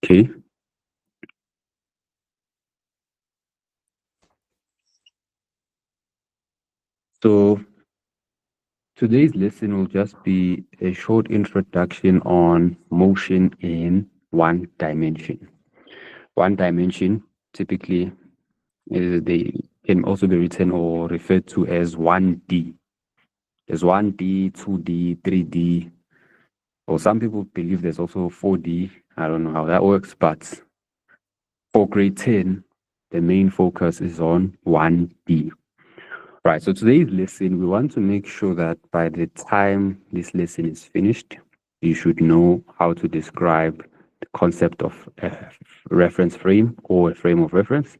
Okay. So today's lesson will just be a short introduction on motion in one dimension. One dimension typically they can also be written or referred to as 1D. There's 1D, 2D, 3D, or some people believe there's also 4D. I don't know how that works, but for grade 10, the main focus is on 1D. Right, so today's lesson, we want to make sure that by the time this lesson is finished, you should know how to describe the concept of a reference frame or a frame of reference.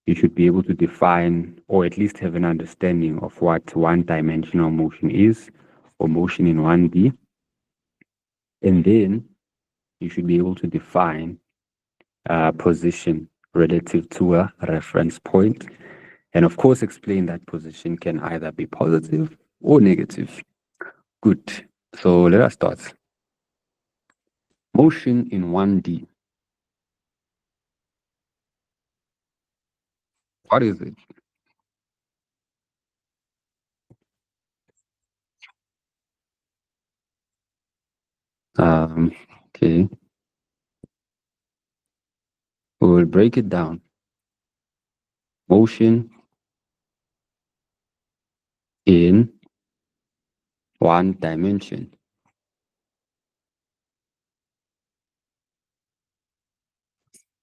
You should be able to define or at least have an understanding of what one-dimensional motion is or motion in 1D. And then you should be able to define position relative to a reference point. And of course, explain that position can either be positive or negative. Good. So let us start. Motion in 1D. What is it? Okay. We will break it down. Motion in one dimension.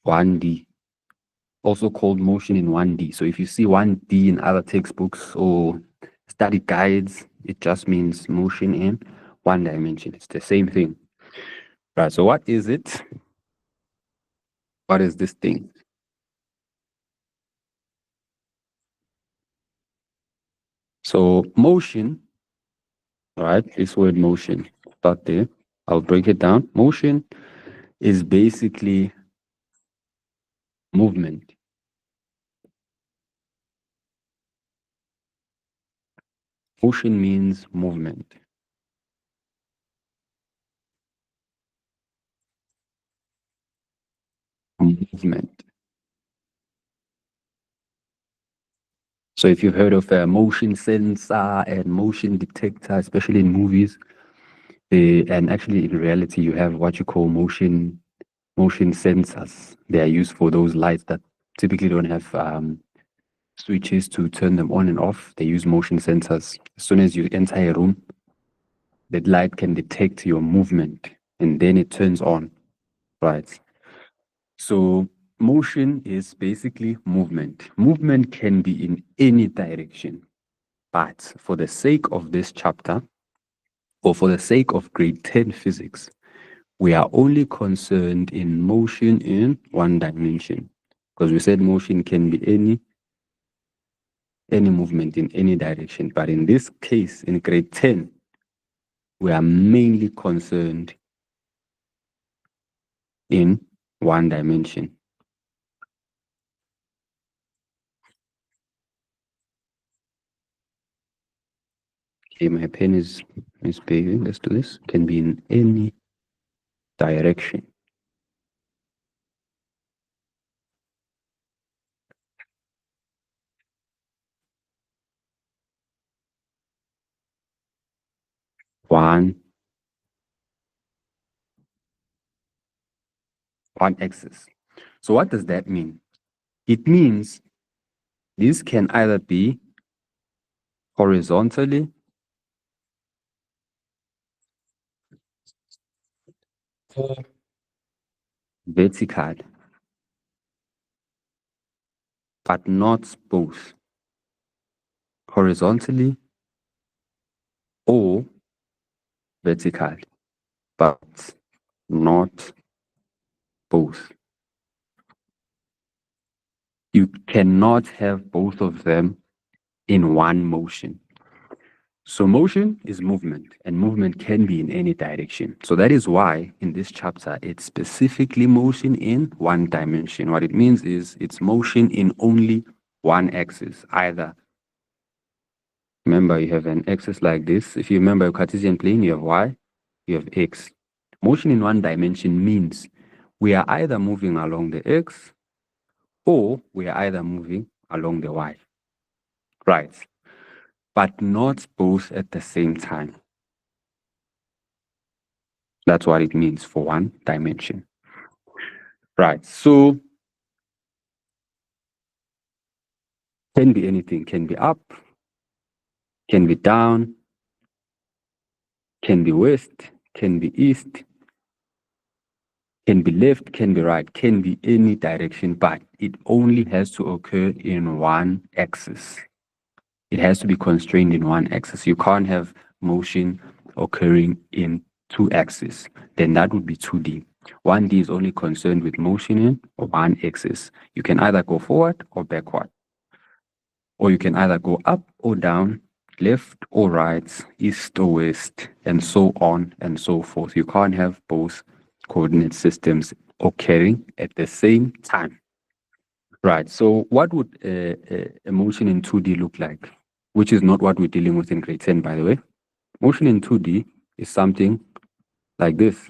One D. Also called motion in 1D. So if you see 1D in other textbooks or study guides, it just means motion in one dimension. It's the same thing. Right. So what is it? What is this thing? So motion, right? This word motion, start there. I'll break it down. Motion is basically movement. Motion means movement. Movement. So if you've heard of a motion sensor and motion detector, especially in movies, and actually in reality, you have what you call motion sensors. They are used for those lights that typically don't have switches to turn them on and off. They use motion sensors. As soon as you enter a room, that light can detect your movement and then it turns on, right? So motion is basically movement. Movement can be in any direction, but for the sake of this chapter, or for the sake of grade 10 physics, we are only concerned in motion in one dimension, because we said motion can be any movement in any direction. But in this case, in grade 10, we are mainly concerned in one dimension. Okay, my pen is misbehaving. Let's do this. Can be in any direction. One axis. So what does that mean? It means this can either be horizontally or vertical, but not both. Horizontally or vertical, but not both. You cannot have both of them in one motion. So motion is movement, and movement can be in any direction. So that is why in this chapter, it's specifically motion in one dimension. What it means is it's motion in only one axis, either. Remember, you have an axis like this. If you remember a Cartesian plane, you have y, you have x. Motion in one dimension means we are either moving along the X or we are either moving along the Y, right? But not both at the same time. That's what it means for one dimension, right? So can be anything, can be up, can be down, can be west, can be east, can be left, can be right, can be any direction, but it only has to occur in one axis. It has to be constrained in one axis. You can't have motion occurring in two axes. Then that would be 2D. 1D is only concerned with motion in one axis. You can either go forward or backward, or you can either go up or down, left or right, east or west, and so on and so forth. You can't have both coordinate systems occurring at the same time. Right. So what would a motion in 2D look like? Which is not what we're dealing with in grade 10, by the way. Motion in 2D is something like this.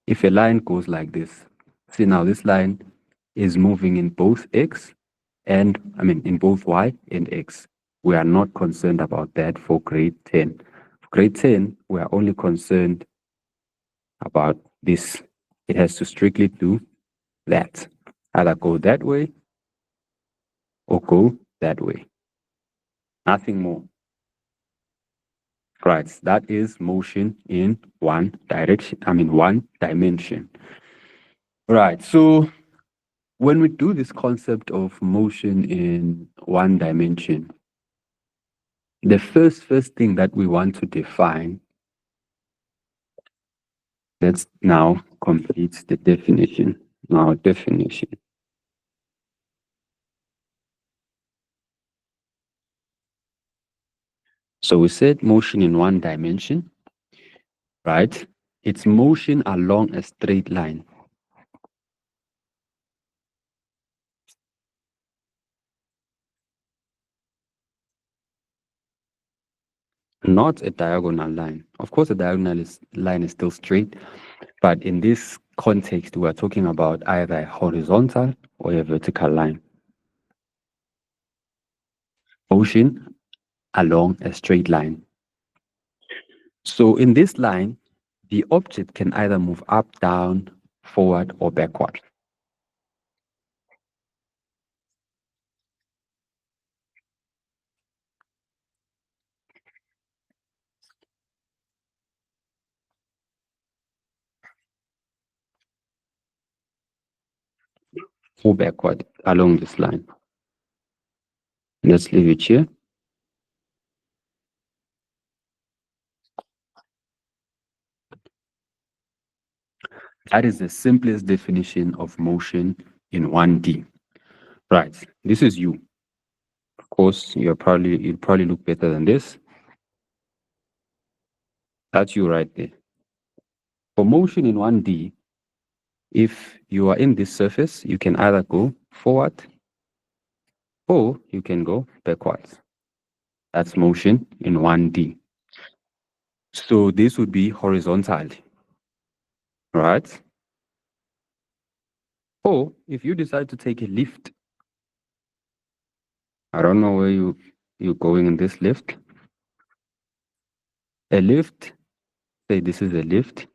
If a line goes like this, see now this line is moving in both X and, in both Y and X. We are not concerned about that for grade 10. For grade 10, we are only concerned about this. It has to strictly do that. Either go that way or go that way. Nothing more. Right, that is motion in one direction, one dimension. Right, so when we do this concept of motion in one dimension, the first thing that we want to define, let's now complete the definition. Now, definition. So we said motion in one dimension, right? It's motion along a straight line. Not a diagonal line. Of course, a diagonal line is still straight, but in this context, we are talking about either a horizontal or a vertical line. Motion along a straight line. So in this line, the object can either move up, down, forward, or backward. Or backward along this line. Let's leave it here. That is the simplest definition of motion in 1D. Right, this is you. Of course, you'd probably look better than this. That's you right there. For motion in 1D, if you are in this surface, you can either go forward or you can go backwards. That's motion in 1D. So this would be horizontal, right? Or if you decide to take a lift, I don't know where you're going in this lift. A lift, say this is a lift,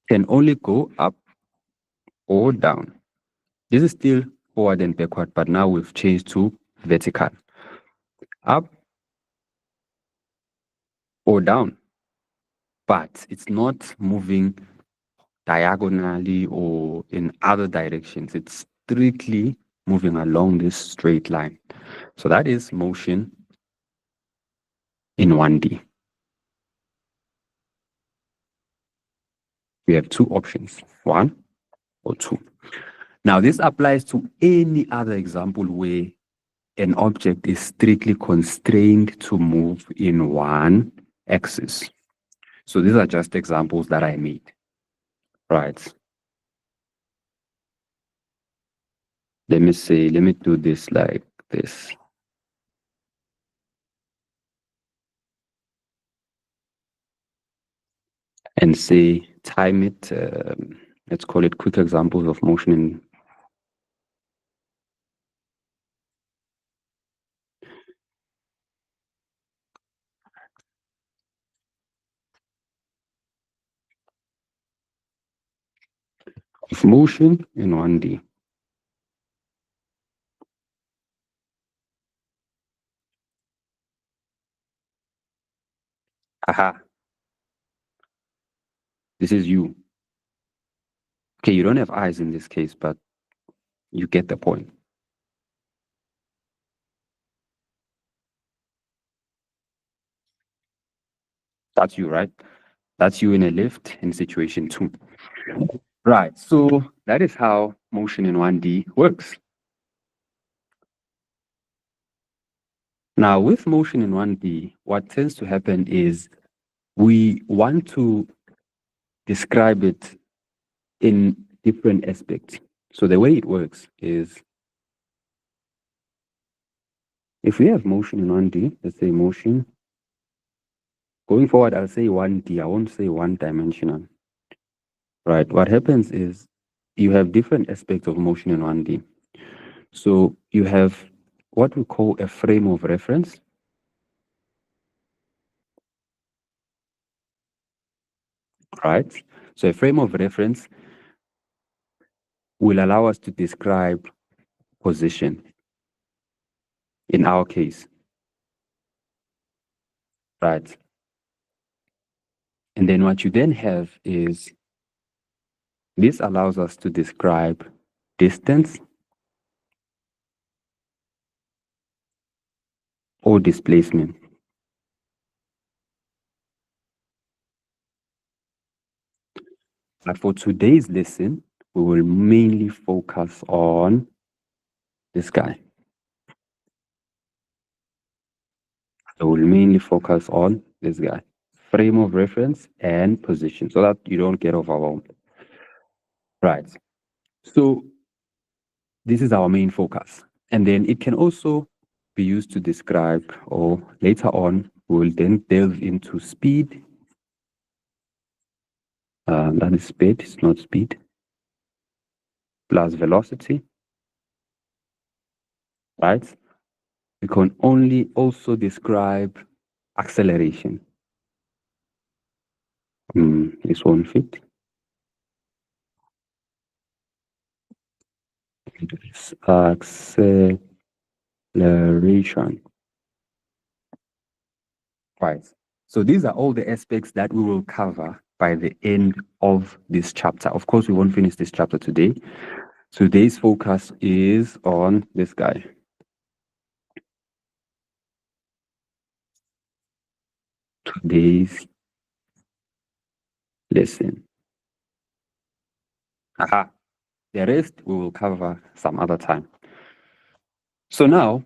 can only go up or down. This is still forward and backward, but now we've changed to vertical. Up or down, but it's not moving diagonally or in other directions. It's strictly moving along this straight line. So that is motion in 1D. We have two options, 1 or 2. Now, this applies to any other example where an object is strictly constrained to move in one axis. So these are just examples that I made, right? Let me do this like this. And say time it. Let's call it quick examples of motion in 1D. Aha, this is you. Okay, you don't have eyes in this case, but you get the point. That's you, right? That's you in a lift in situation 2. Right, so that is how motion in 1D works. Now, with motion in 1D, what tends to happen is we want to describe it in different aspects. So the way it works is if we have motion in 1D, let's say motion, going forward, I'll say 1D, I won't say one dimensional. Right, what happens is you have different aspects of motion in 1D. So you have what we call a frame of reference. Right, so a frame of reference will allow us to describe position in our case. Right, and then what you then have is this allows us to describe distance or displacement. But for today's lesson, we will mainly focus on this guy. So we'll mainly focus on this guy, frame of reference and position, so that you don't get overwhelmed. Right. So this is our main focus. And then it can also be used to describe, or later on, we'll then delve into speed. That is speed, it's not speed, plus velocity. Right? We can only also describe acceleration. This won't fit. It's acceleration. Right. So these are all the aspects that we will cover by the end of this chapter. Of course, we won't finish this chapter today. Today's focus is on this guy. Today's lesson. Aha. The rest we will cover some other time. So now,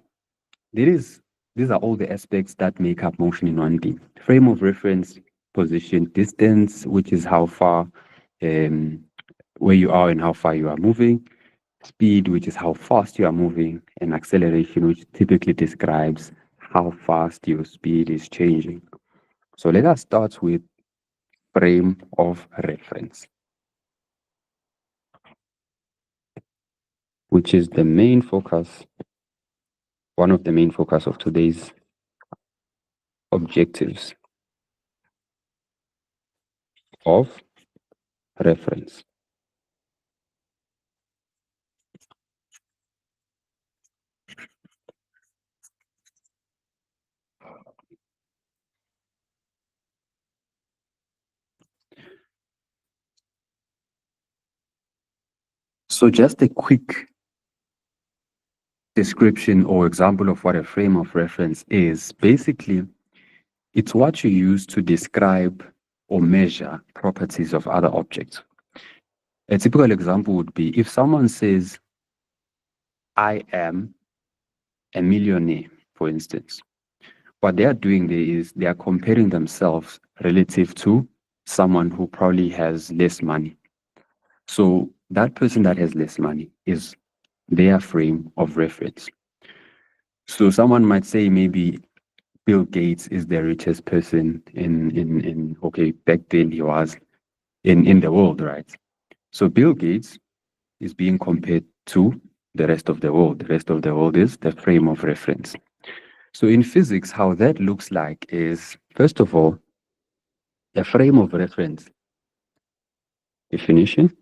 these are all the aspects that make up motion in 1D. Frame of reference, position, distance, which is how far, where you are and how far you are moving. Speed, which is how fast you are moving. And acceleration, which typically describes how fast your speed is changing. So let us start with frame of reference, which is the main focus, one of the main focus of today's objectives of reference. So just a quick description or example of what a frame of reference is. Basically, it's what you use to describe or measure properties of other objects. A typical example would be if someone says, I am a millionaire, for instance. What they are doing there is they are comparing themselves relative to someone who probably has less money. So that person that has less money is their frame of reference. So someone might say maybe Bill Gates is the richest person in okay, back then he was. in the world, right? So Bill Gates is being compared to the rest of the world. The rest of the world is the frame of reference. So in physics, how that looks like is, first of all, a frame of reference definition.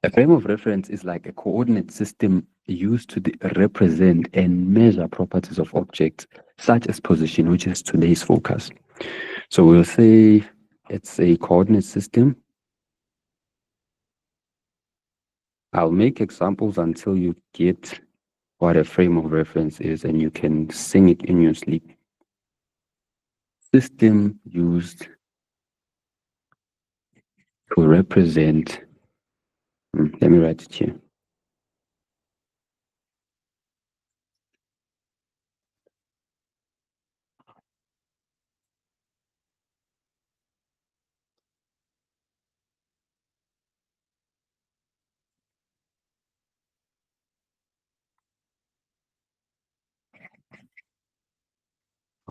A frame of reference is like a coordinate system used to represent and measure properties of objects, such as position, which is today's focus. So we'll say it's a coordinate system. I'll make examples until you get what a frame of reference is and you can sing it in your sleep. System used to represent, let me write it here.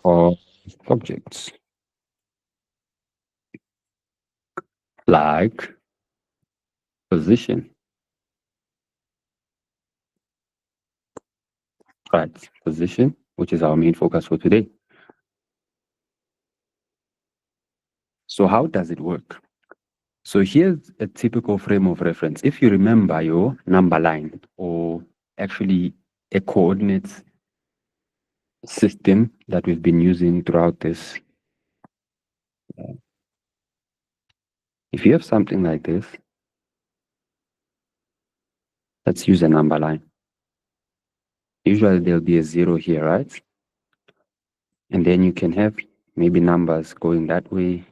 Or objects like position, right? Position, which is our main focus for today. So how does it work? So here's a typical frame of reference. If you remember your number line, or actually a coordinates system that we've been using throughout this, if you have something like this, let's use a number line. Usually there'll be a 0 here, right? And then you can have maybe numbers going that way,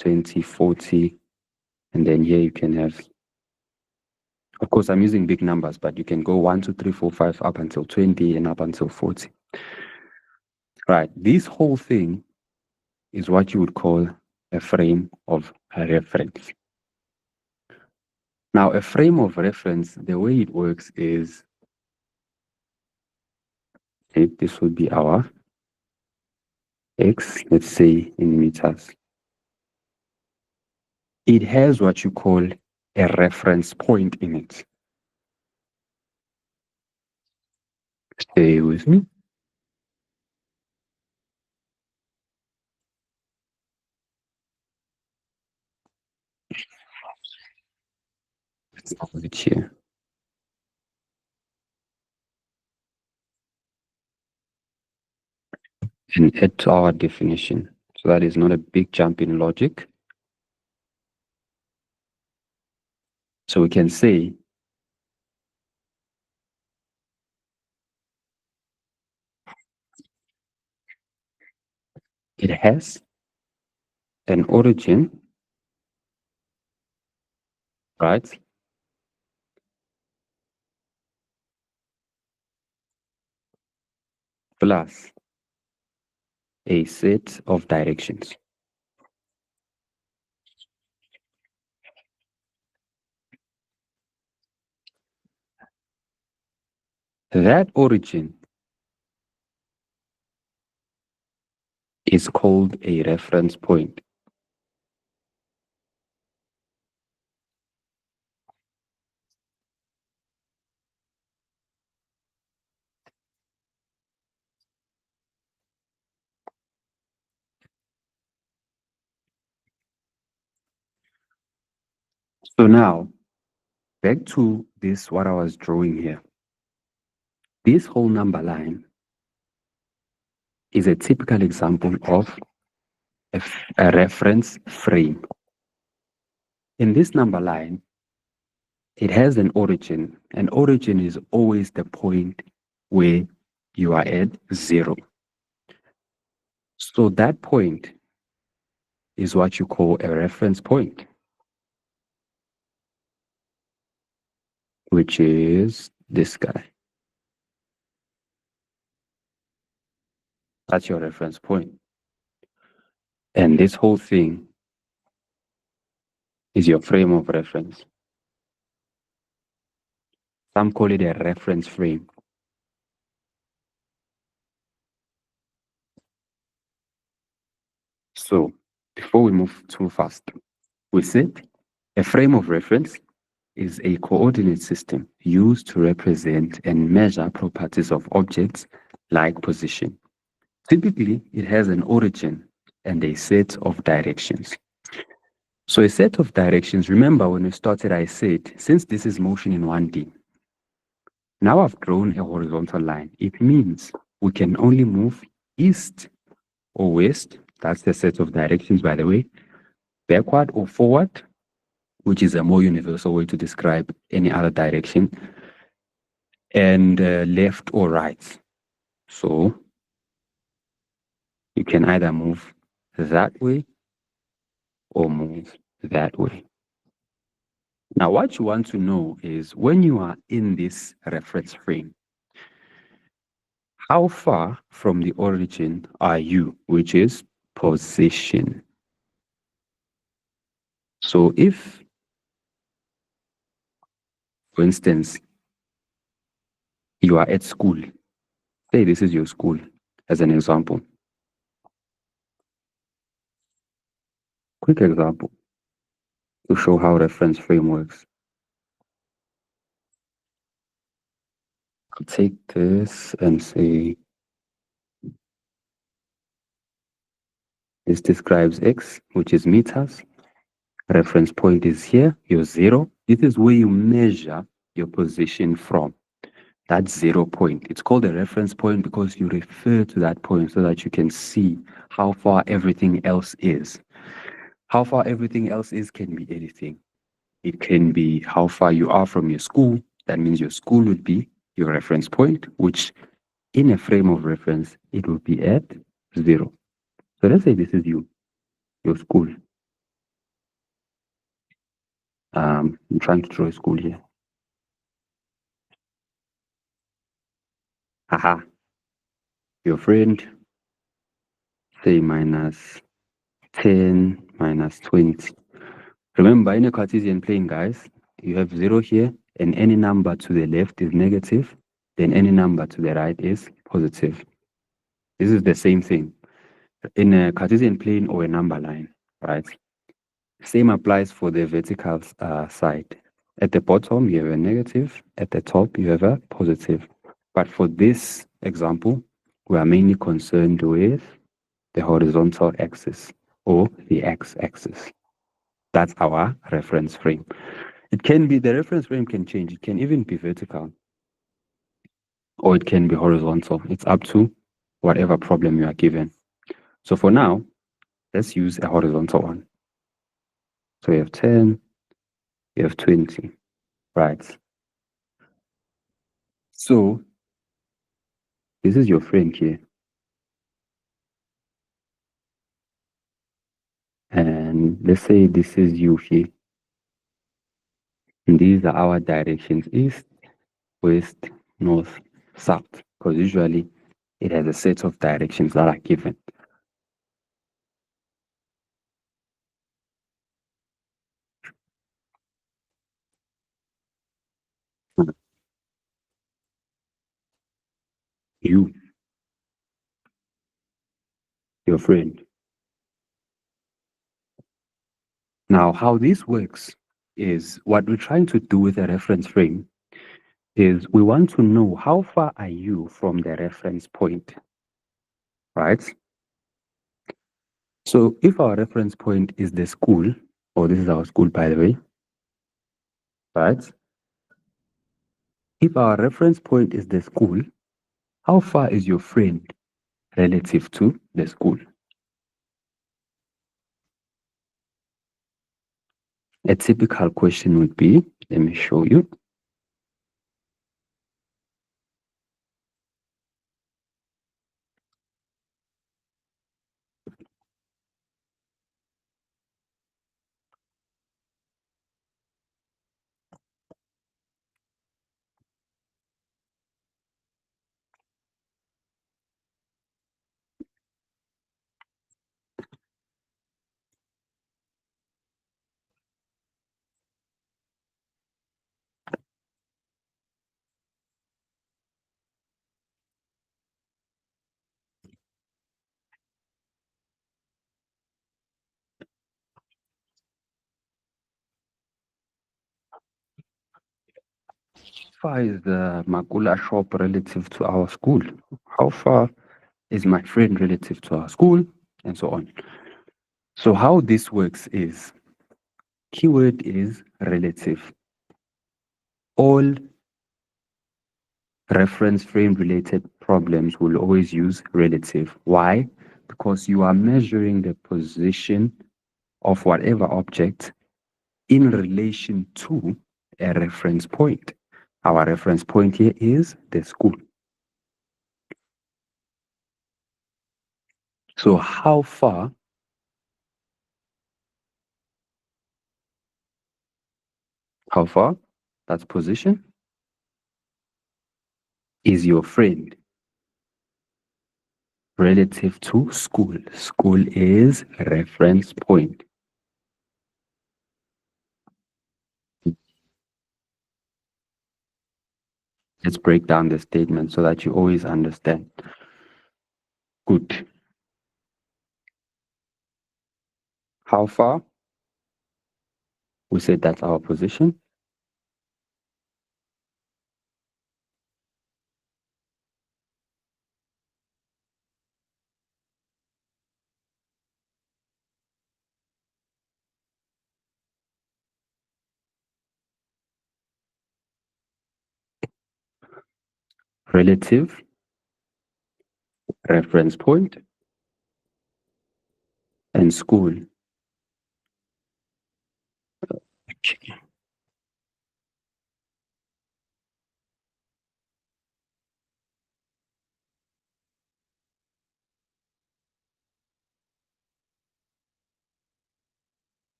20, 40, and then here you can have, of course, I'm using big numbers, but you can go 1, 2, 3, 4, 5, up until 20 and up until 40. Right. This whole thing is what you would call a frame of reference. Now, a frame of reference, the way it works is, okay, this would be our X, let's say in meters. It has what you call a reference point in it. Stay with me. Let's have it here. And add to our definition. So that is not a big jump in logic. So we can say it has an origin, right? Plus a set of directions. That origin is called a reference point. So now, back to this, what I was drawing here. This whole number line is a typical example of a reference frame. In this number line, it has an origin. An origin is always the point where you are at 0. So that point is what you call a reference point, which is this guy. That's your reference point. And this whole thing is your frame of reference. Some call it a reference frame. So before we move too fast, we said a frame of reference is a coordinate system used to represent and measure properties of objects like position. Typically, it has an origin and a set of directions. So a set of directions, remember when we started, I said, since this is motion in 1D, now I've drawn a horizontal line. It means we can only move east or west. That's the set of directions, by the way. Backward or forward, which is a more universal way to describe any other direction. And left or right. So you can either move that way or move that way. Now, what you want to know is when you are in this reference frame, how far from the origin are you, which is position. So if, for instance, you are at school, say this is your school as an example. Quick example to show how reference frame works. I'll take this and say this describes X, which is meters. Reference point is here, your 0. This is where you measure your position from. That 0 point. It's called a reference point because you refer to that point so that you can see how far everything else is. How far everything else is can be anything. It can be how far you are from your school. That means your school would be your reference point, which in a frame of reference, it will be at 0. So let's say this is you, your school. I'm trying to draw a school here. Haha. Your friend, say minus 10 minus 20. Remember, in a Cartesian plane, guys, you have 0 here, and any number to the left is negative, then any number to the right is positive. This is the same thing in a Cartesian plane or a number line, right? Same applies for the vertical side. At the bottom, you have a negative. At the top, you have a positive. But for this example, we are mainly concerned with the horizontal axis or the x-axis. That's our reference frame. It can be, the reference frame can change. It can even be vertical or it can be horizontal. It's up to whatever problem you are given. So for now, let's use a horizontal one. So you have 10, you have 20, right? So this is your frame here. And let's say this is you here. And these are our directions, east, west, north, south, because usually it has a set of directions that are given. You, your friend. Now, how this works is what we're trying to do with a reference frame is we want to know how far are you from the reference point, right? So if our reference point is the school, or this is our school, by the way, right? If our reference point is the school, how far is your friend relative to the school? A typical question would be, let me show you. far is the Makula shop relative to our school? How far is my friend relative to our school? And so on. So how this works is, keyword is relative. All reference frame related problems will always use relative. Why? Because you are measuring the position of whatever object in relation to a reference point. Our reference point here is the school. So how far that's position is your friend relative to school. School is reference point. Let's break down the statement so that you always understand. Good. How far? We said that's our position. Relative, reference point, and school.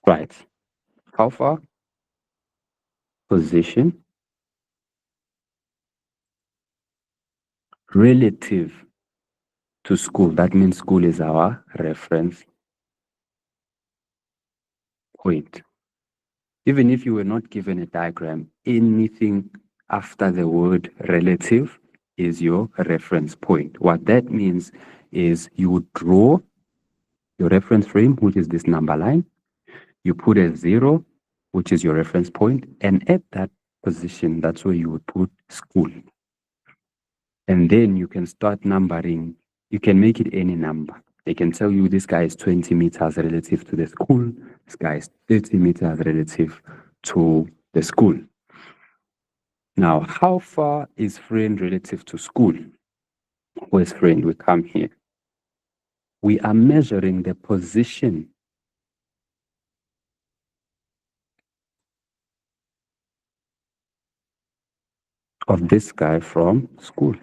Right. How far? Position, relative to school. That means school is our reference point. Even if you were not given a diagram, anything after the word relative is your reference point. What that means is you would draw your reference frame, which is this number line. You put a 0, which is your reference point, and at that position, that's where you would put school. And then you can start numbering. You can make it any number. They can tell you this guy is 20 meters relative to the school. This guy is 30 meters relative to the school. Now, how far is friend relative to school? Where's friend? We come here. We are measuring the position of this guy from school.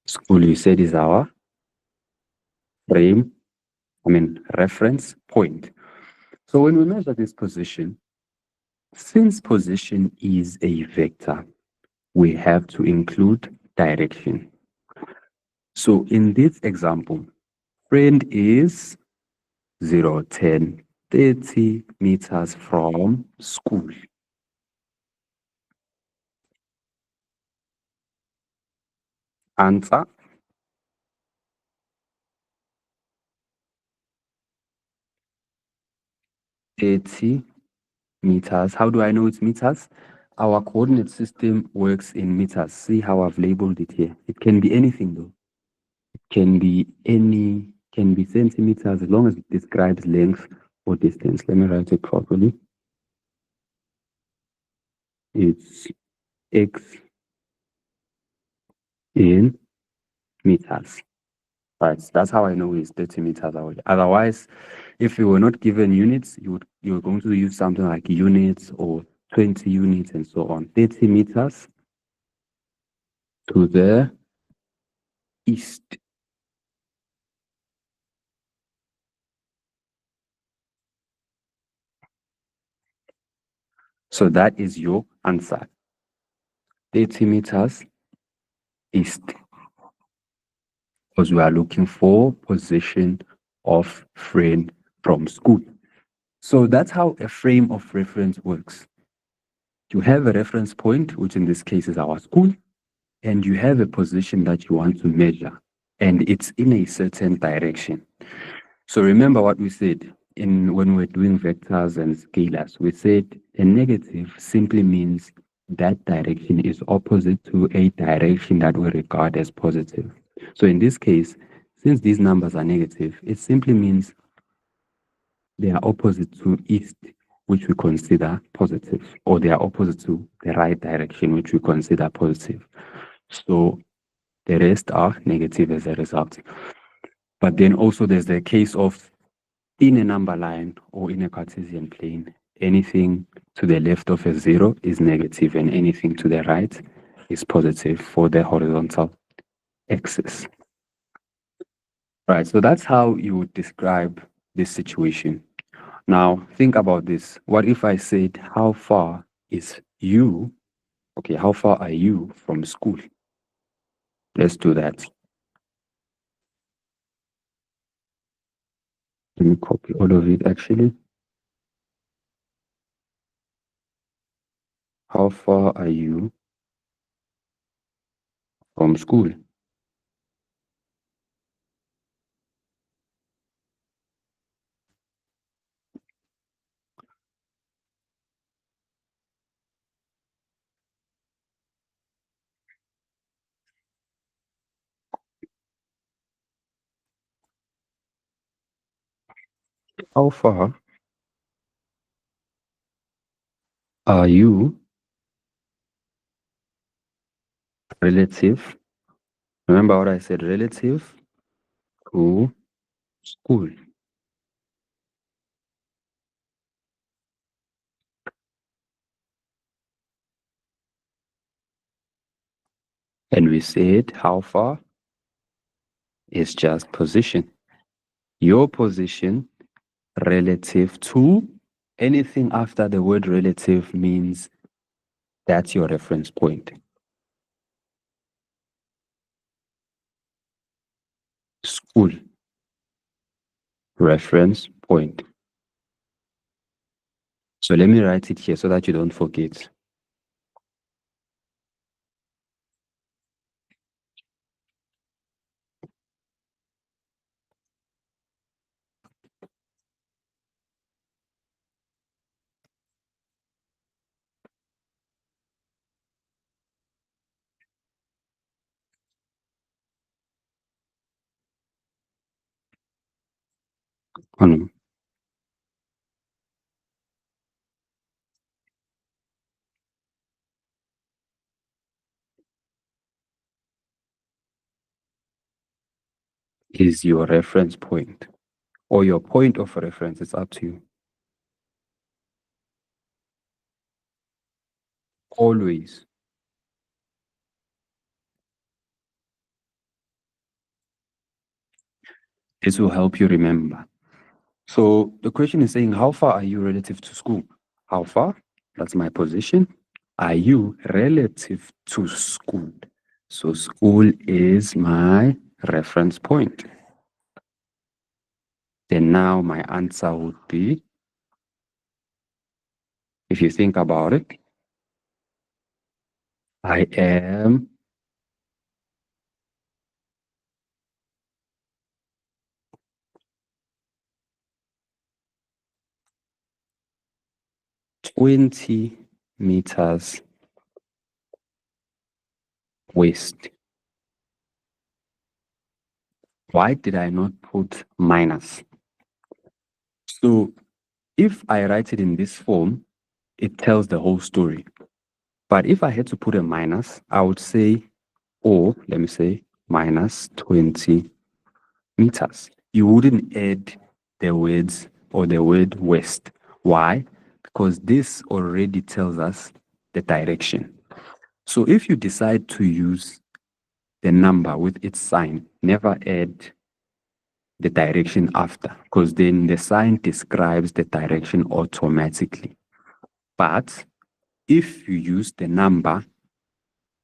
School, you said, is our reference point. So when we measure this position, since position is a vector, we have to include direction. So in this example, friend is 0, 10, 30 meters from school. Answer. meters. How do I know it's meters? Our coordinate system works in meters. See how I've labeled it here. It can be anything though. It can be centimeters as long as it describes length or distance. Let me write it properly. It's x in meters. Right, that's how I know it's 30 meters away. Otherwise, if you were not given units, you're going to use something like units or 20 units and so on. 30 meters to the east. So that is your answer. 30 meters east. Because we are looking for position of friend from school. So that's how a frame of reference works. You have a reference point, which in this case is our school, and you have a position that you want to measure, and it's in a certain direction. So remember what we said in when we're doing vectors and scalars. We said a negative simply means that direction is opposite to a direction that we regard as positive. So in this case, since these numbers are negative, it simply means they are opposite to east, which we consider positive, or they are opposite to the right direction, which we consider positive. So the rest are negative as a result. But then also there's the case of in a number line or in a Cartesian plane, anything to the left of a zero is negative and anything to the right is positive for the horizontal axis. Right, so that's how you would describe this situation. Now, think about this. What if I said, how far is you? Okay, how far are you from school? Let's do that. Let me copy all of it actually. How far are you from school? How far are you relative? Remember what I said, relative to school. And we said how far is just position. Your position relative to anything after the word relative means that's your reference point. School. Reference point. So let me write it here so that you don't forget. Oh, no. Is your reference point or your point of reference. It's up to you. Always. This will help you remember. So the question is saying, how far are you relative to school? How far? That's my position. Are you relative to school? So school is my reference point. Then now my answer would be, if you think about it, I am 20 meters west. Why did I not put minus? So if I write it in this form, it tells the whole story. But if I had to put a minus, I would say, or let me say, minus 20 meters. You wouldn't add the words or the word west. Why? Because this already tells us the direction. So if you decide to use the number with its sign, never add the direction after, because then the sign describes the direction automatically. But if you use the number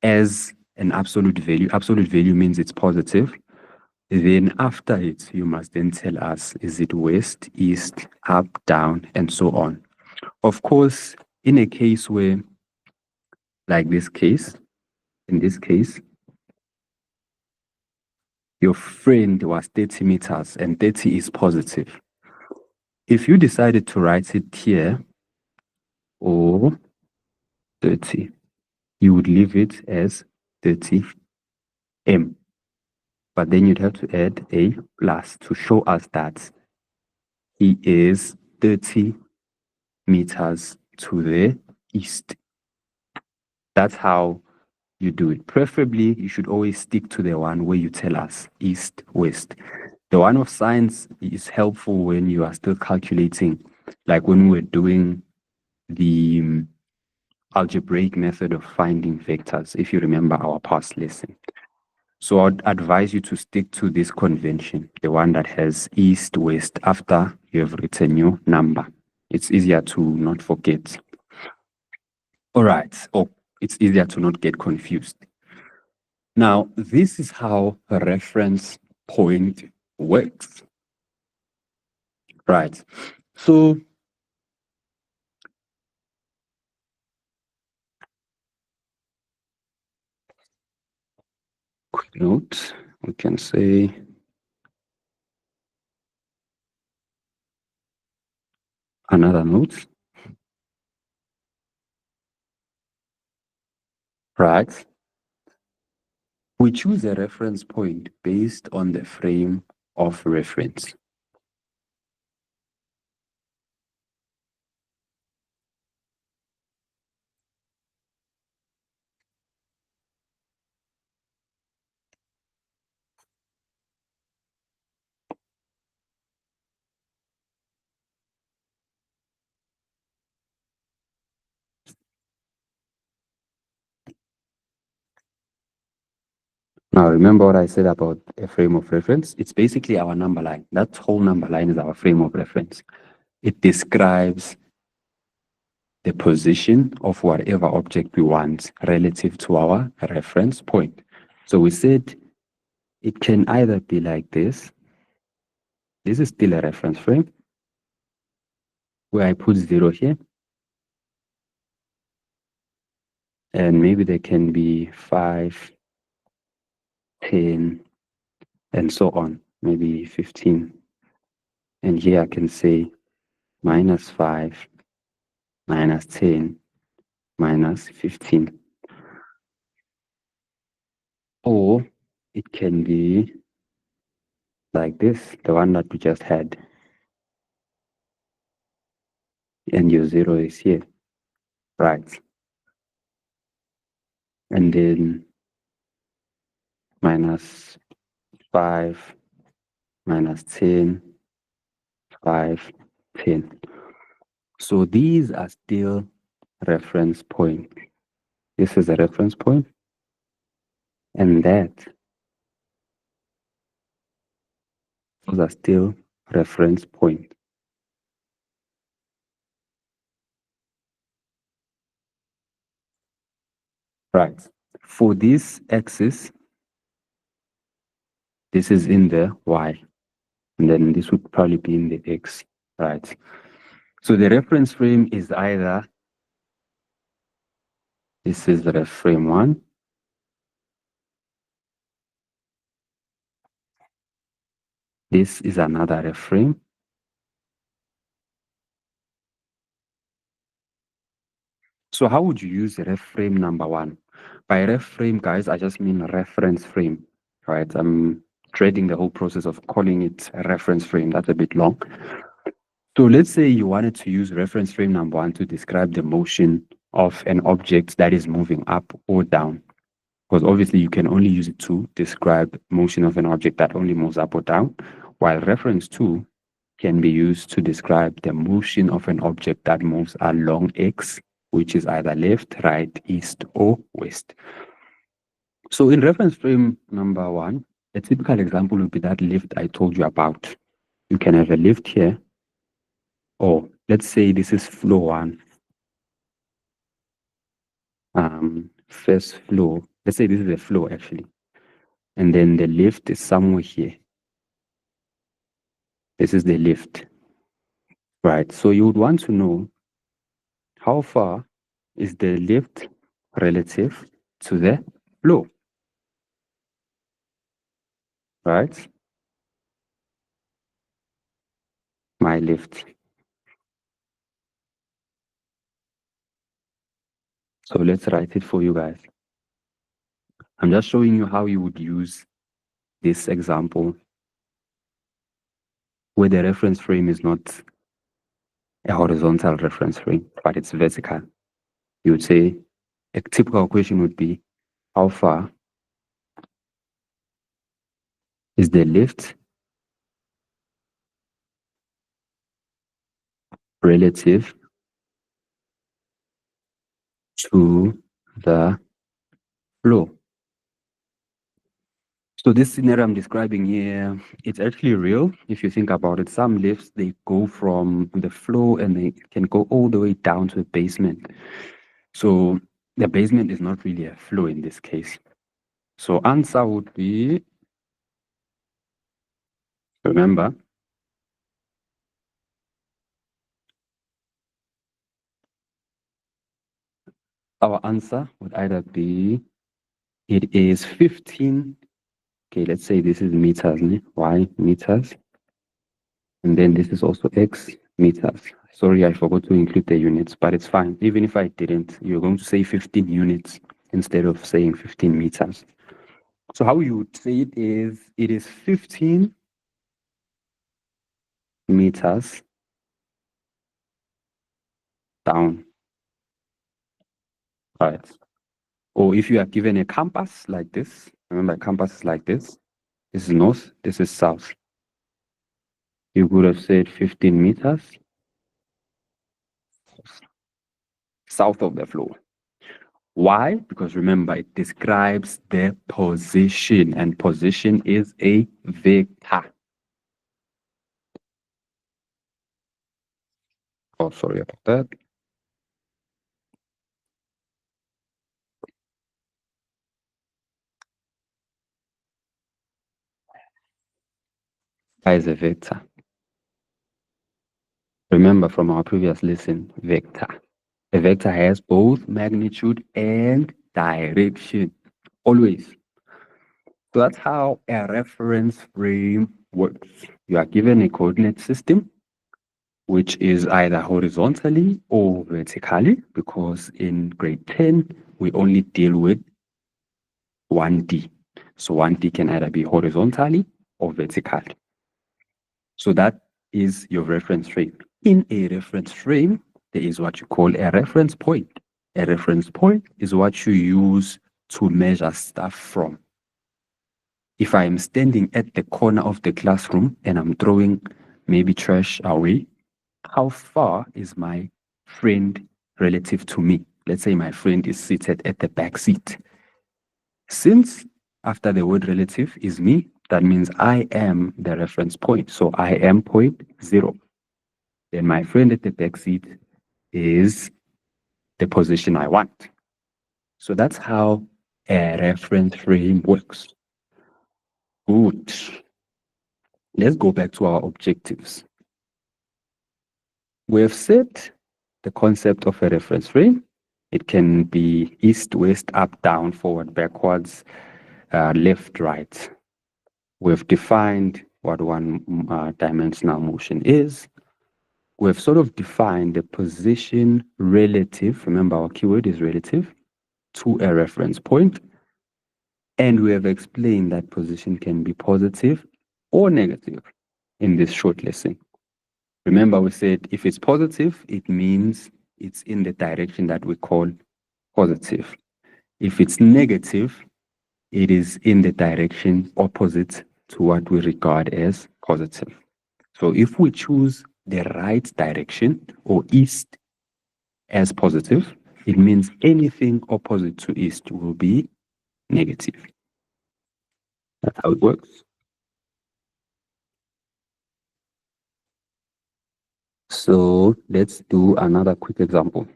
as an absolute value means it's positive, then after it, you must then tell us, is it west, east, up, down, and so on. Of course, in a case where, like this case, in this case, Your friend was 30 meters and 30 is positive. If you decided to write it here or 30, you would leave it as 30m. But then you'd have to add a plus to show us that he is 30 meters to the east. That's how you do it. Preferably, you should always stick to the one where you tell us east, west. The one of science is helpful when you are still calculating, like when we were doing the algebraic method of finding vectors, if you remember our past lesson. So I'd advise you to stick to this convention, the one that has east, west, after you have written your number. It's easier to not forget. All right. Oh, it's easier to not get confused. Now, this is how a reference point works. Right. So quick note, we can say another note. Right. We choose a reference point based on the frame of reference. Now, remember what I said about a frame of reference? It's basically our number line. That whole number line is our frame of reference. It describes the position of whatever object we want relative to our reference point. So we said it can either be like this. This is still a reference frame where I put 0 here. And maybe there can be 5, 10, and so on, maybe 15. And here I can say -5, -10, -15. Or it can be like this, the one that we just had. And your 0 is here, right? And then -5, -10, 5, 10. So these are still reference point. This is a reference point, and those are still reference point. Right. For this axis, this is in the y, and then this would probably be in the x, right? So the reference frame is either, this is the frame 1, this is another ref frame, so how would you use ref frame number 1? By ref frame, guys, I just mean reference frame, right? I'm dreading the whole process of calling it a reference frame. That's a bit long. So let's say you wanted to use reference frame number 1 to describe the motion of an object that is moving up or down. Because obviously you can only use it to describe motion of an object that only moves up or down, while reference 2 can be used to describe the motion of an object that moves along x, which is either left, right, east, or west. So in reference frame number 1, a typical example would be that lift I told you about. You can have a lift here, or let's say this is floor 1. First floor, let's say this is a floor actually, and then the lift is somewhere here. This is the lift, right? So you would want to know how far is the lift relative to the floor, right? My left. So let's write it for you guys. I'm just showing you how you would use this example where the reference frame is not a horizontal reference frame, but it's vertical. You would say a typical question would be, how far is the left relative to the flow? So this scenario I'm describing here, it's actually real. If you think about it, some lifts, they go from the floor and they can go all the way down to the basement. So the basement is not really a flow in this case. So answer would be, remember, our answer would either be, it is 15. Okay, let's say this is meters, y meters. And then this is also x meters. Sorry, I forgot to include the units, but it's fine. Even if I didn't, you're going to say 15 units instead of saying 15 meters. So how you would say it is 15 meters down, right? Or if you are given a compass like this, remember a compass is like this. This is north, this is south. You would have said 15 meters south of the floor. Why? Because remember, it describes the position, and position is a vector. Oh, sorry about that. Is a vector. Remember from our previous lesson, vector. A vector has both magnitude and direction, always. So that's how a reference frame works. You are given a coordinate system, which is either horizontally or vertically, because in grade 10, we only deal with 1D. So 1D can either be horizontally or vertically. So that is your reference frame. In a reference frame, there is what you call a reference point. A reference point is what you use to measure stuff from. If I am standing at the corner of the classroom and I'm throwing maybe trash away, how far is my friend relative to me? Let's say my friend is seated at the back seat. Since after the word relative is me, that means I am the reference point. So I am point 0. Then my friend at the back seat is the position I want. So that's how a reference frame works. Good. Let's go back to our objectives. We have set the concept of a reference frame. It can be east, west, up, down, forward, backwards, left, right. We've defined what one-dimensional motion is. We've sort of defined the position relative, remember our keyword is relative, to a reference point. And we have explained that position can be positive or negative in this short lesson. Remember, we said if it's positive, it means it's in the direction that we call positive. If it's negative, it is in the direction opposite to what we regard as positive. So if we choose the right direction or east as positive, it means anything opposite to east will be negative. That's how it works. So let's do another quick example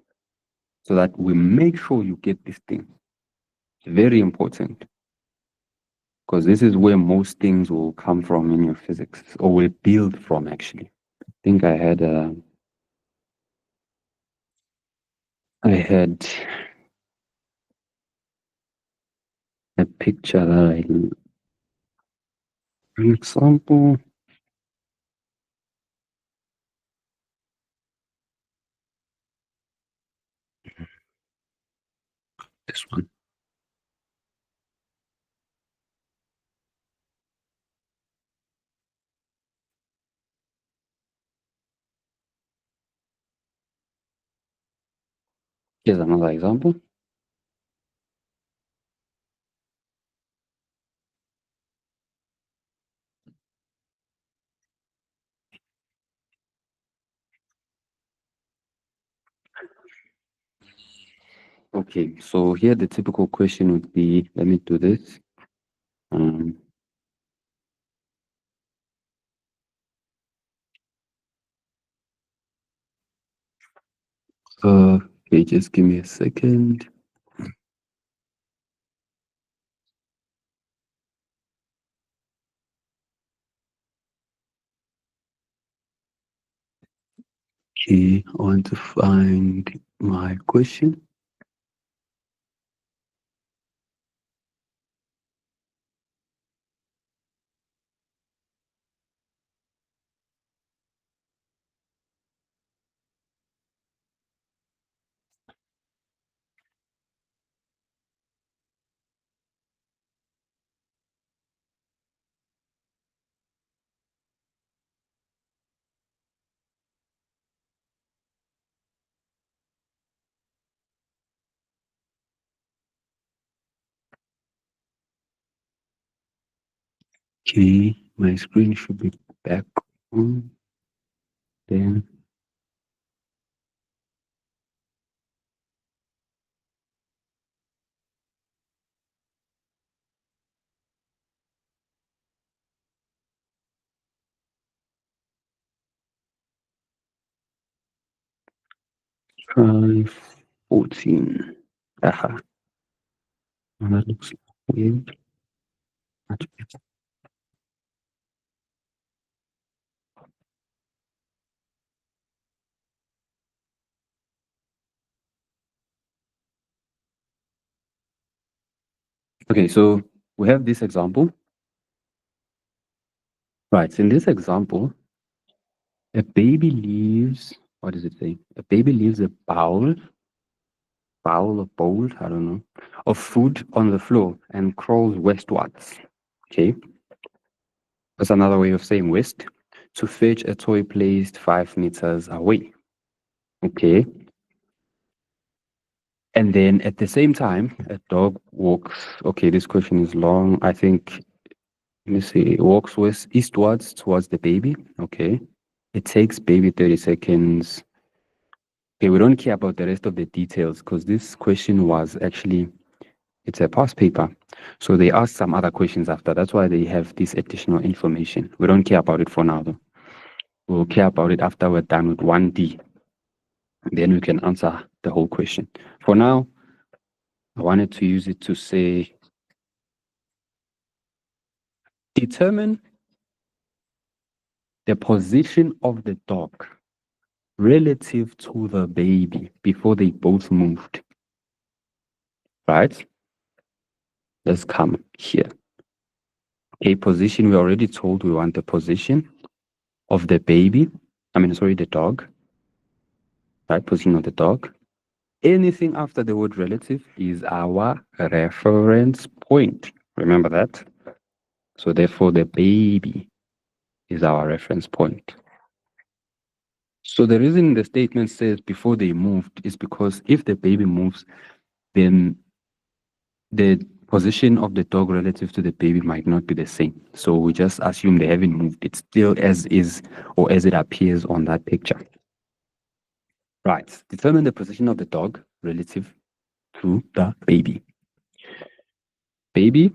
so that we make sure you get this thing. It's very important because this is where most things will come from in your physics or will build from actually. I think I had a picture that An example. This one. Here's another example. Okay, so here the typical question would be, let me do this. Um, okay, just give me a second. Okay, I want to find my question. Okay, my screen should be back on. Then try 14. Aha, that looks weird. Okay, so we have this example. Right, in this example, a baby leaves, what does it say? A baby leaves a bowl or bowl, I don't know, of food on the floor and crawls westwards. Okay, that's another way of saying west, to fetch a toy placed 5 meters away. Okay, and then at the same time, a dog walks. Okay, this question is long. I think, let me see, walks eastwards towards the baby. Okay, it takes baby 30 seconds. Okay, we don't care about the rest of the details because this question was actually, it's a past paper. So they asked some other questions after. That's why they have this additional information. We don't care about it for now, though. We'll care about it after we're done with 1D. Then we can answer the whole question. For now, I wanted to use it to say, determine the position of the dog relative to the baby before they both moved. Right? Let's come here. Okay, position, we already told we want the position of the baby. The dog. Right? Position of the dog. Anything after the word relative is our reference point. Remember that? So therefore, the baby is our reference point. So the reason the statement says before they moved is because if the baby moves, then the position of the dog relative to the baby might not be the same. So we just assume they haven't moved. It's still as is or as it appears on that picture. Right. Determine the position of the dog relative to the baby. Baby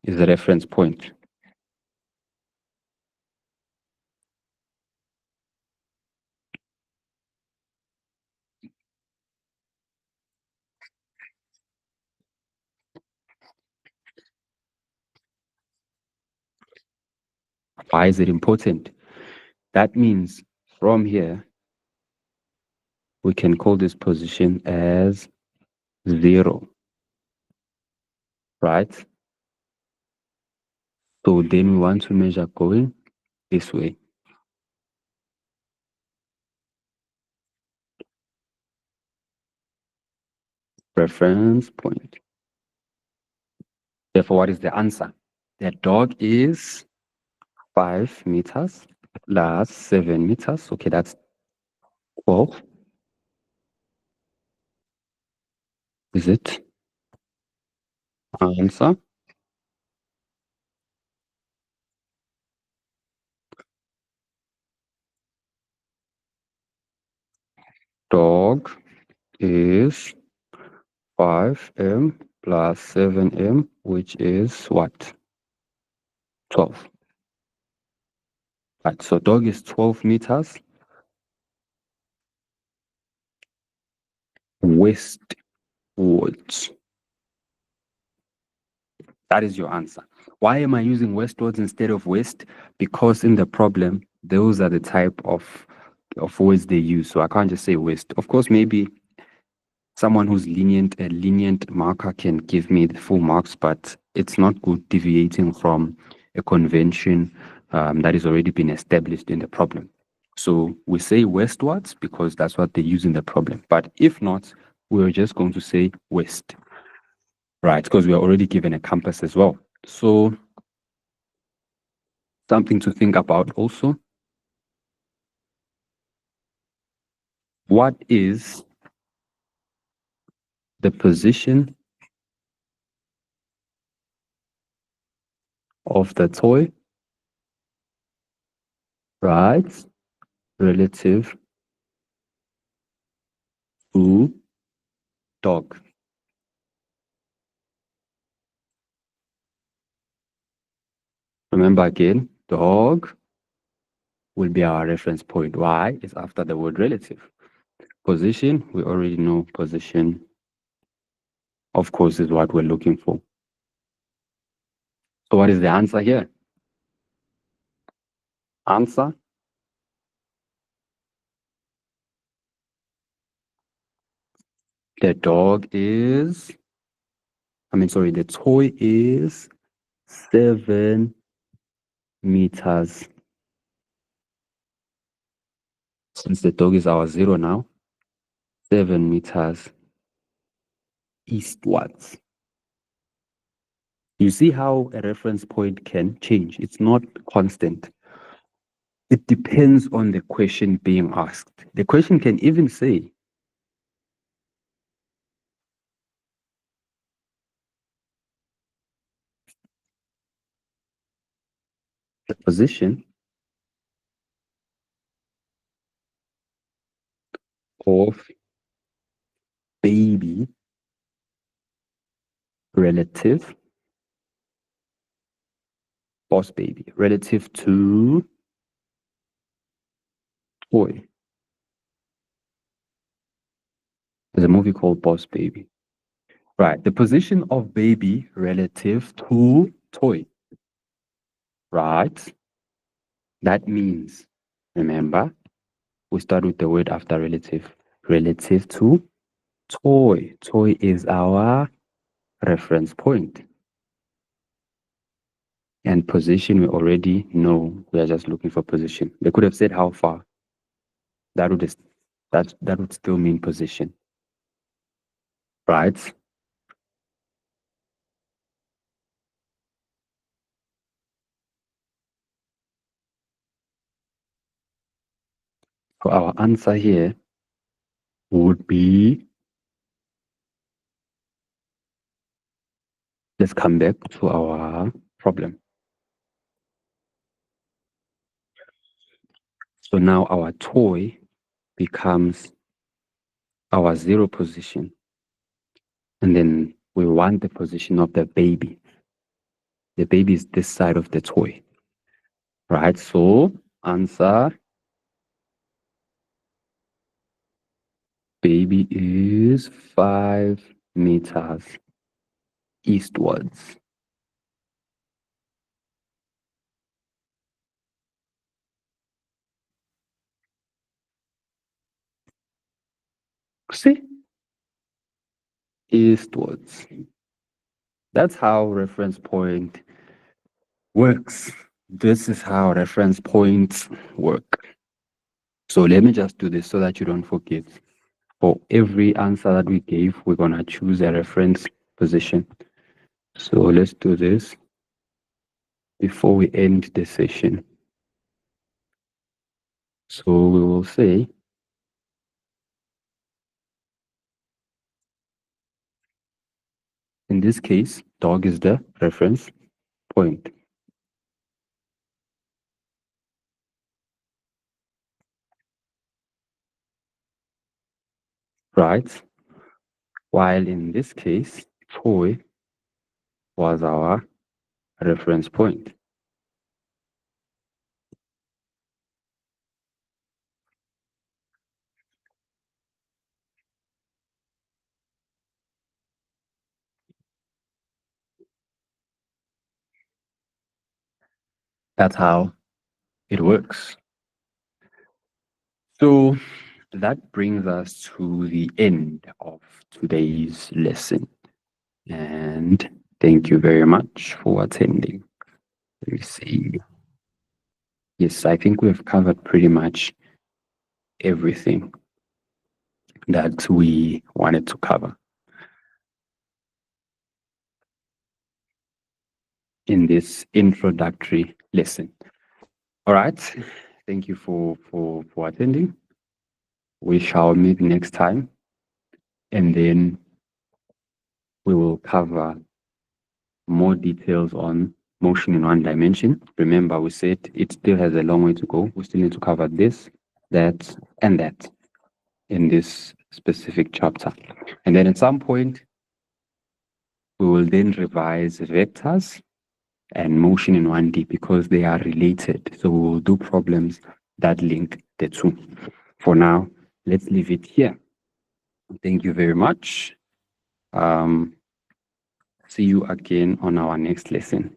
is the reference point. Why is it important? That means from here, we can call this position as 0, right? So then we want to measure going this way. Reference point. Therefore, what is the answer? The dog is 5 meters plus 7 meters. Okay, that's 12. Is it? Answer. Dog is 5m plus 7m, which is what? 12. Right, so dog is 12 meters westwards. That is your answer. Why am I using westwards instead of west? Because in the problem, those are the type of words they use. So I can't just say west. Of course, maybe someone who's lenient, a lenient marker can give me the full marks, but it's not good deviating from a convention that has already been established in the problem. So we say westwards because that's what they use in the problem. But if not, we're just going to say west, right? Because we are already given a compass as well. So something to think about also. What is the position of the toy, right, relative to dog? Remember again, dog will be our reference point. Why? It's after the word relative. Position, we already know position, of course, is what we're looking for. So what is the answer here? Answer? The dog is, the toy is 7 meters. Since the dog is our 0 now, 7 meters eastwards. You see how a reference point can change. It's not constant. It depends on the question being asked. The question can even say, the position of baby relative, boss baby, relative to toy. There's a movie called Boss Baby. Right. The position of baby relative to toy. Right. That means, remember, we start with the word after relative. Relative to toy. Toy is our reference point. And position, we already know. We are just looking for position. They could have said how far. That would still mean position. Right? So our answer here would be, let's come back to our problem. So now our toy becomes our 0 position. And then we want the position of the baby. The baby is this side of the toy. Right? So answer, baby is 5 meters eastwards. See? Eastwards. That's how reference point works. This is how reference points work. So let me just do this so that you don't forget. For every answer that we gave, we're going to choose a reference position. So let's do this before we end the session. So we will say, in this case, dog is the reference point. Right? While in this case, toy was our reference point. That's how it works. So that brings us to the end of today's lesson. And thank you very much for attending. Let me see. Yes, I think we've covered pretty much everything that we wanted to cover in this introductory lesson. All right. Thank you for attending. We shall meet next time, and then we will cover more details on motion in one dimension. Remember, we said it still has a long way to go. We still need to cover this, that, and that in this specific chapter. And then at some point, we will then revise vectors and motion in 1D because they are related. So we will do problems that link the two. For now, let's leave it here. Thank you very much. See you again on our next lesson.